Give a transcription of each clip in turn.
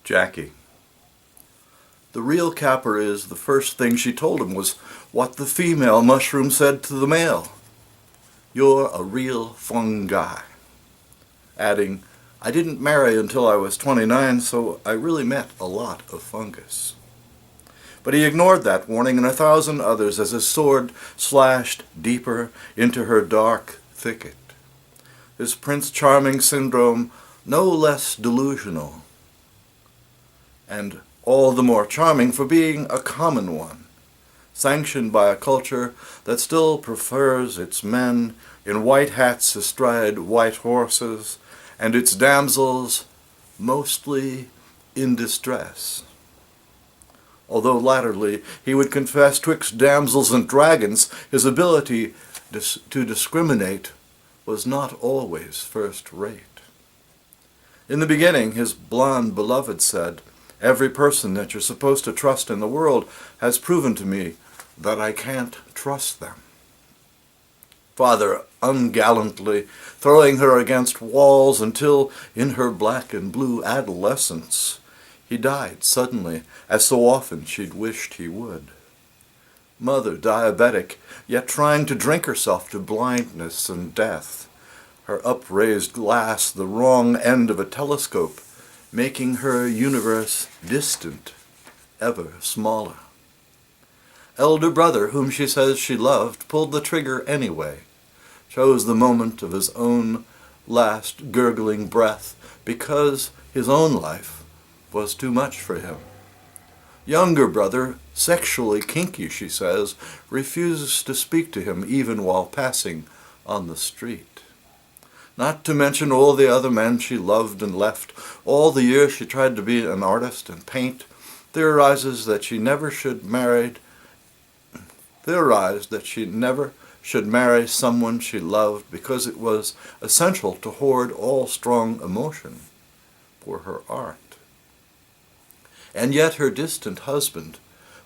Jackie. The real capper is the first thing she told him was what the female mushroom said to the male. "You're a real fungi." Adding, "I didn't marry until I was 29, so I really met a lot of fungus." But he ignored that warning and 1,000 others as his sword slashed deeper into her dark thicket. His Prince Charming syndrome no less delusional, and all the more charming for being a common one, sanctioned by a culture that still prefers its men in white hats astride white horses, and its damsels mostly in distress. Although latterly he would confess 'twixt damsels and dragons his ability to discriminate was not always first rate. In the beginning his blonde beloved said, "Every person that you're supposed to trust in the world has proven to me that I can't trust them." Father ungallantly throwing her against walls until, in her black and blue adolescence, he died suddenly, as so often she'd wished he would. Mother diabetic, yet trying to drink herself to blindness and death, her upraised glass the wrong end of a telescope, making her universe distant, ever smaller. Elder brother, whom she says she loved, pulled the trigger anyway, chose the moment of his own last gurgling breath because his own life was too much for him. Younger brother, sexually kinky, she says, refuses to speak to him even while passing on the street. Not to mention all the other men she loved and left, all the years she tried to be an artist and paint, theorized that she never should marry someone she loved because it was essential to hoard all strong emotion for her art. And yet her distant husband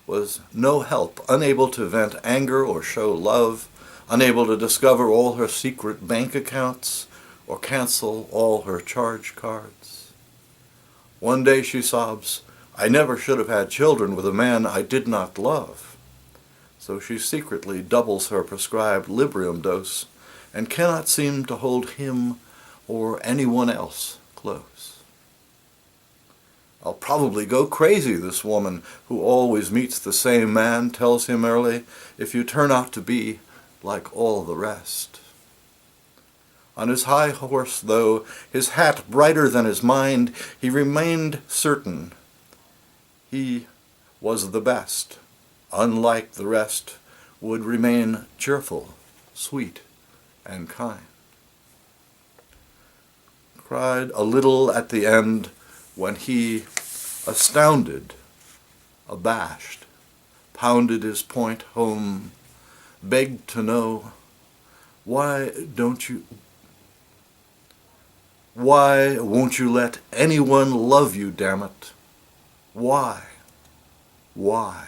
was no help, unable to vent anger or show love, unable to discover all her secret bank accounts or cancel all her charge cards. One day she sobs, "I never should have had children with a man I did not love." So she secretly doubles her prescribed Librium dose and cannot seem to hold him or anyone else close. "I'll probably go crazy," this woman, who always meets the same man, tells him early, "if you turn out to be like all the rest." On his high horse, though, his hat brighter than his mind, he remained certain he was the best, unlike the rest, would remain cheerful, sweet, and kind. Cried a little at the end when he, astounded, abashed, pounded his point home, begged to know, why won't you let anyone love you, damn it? Why? Why?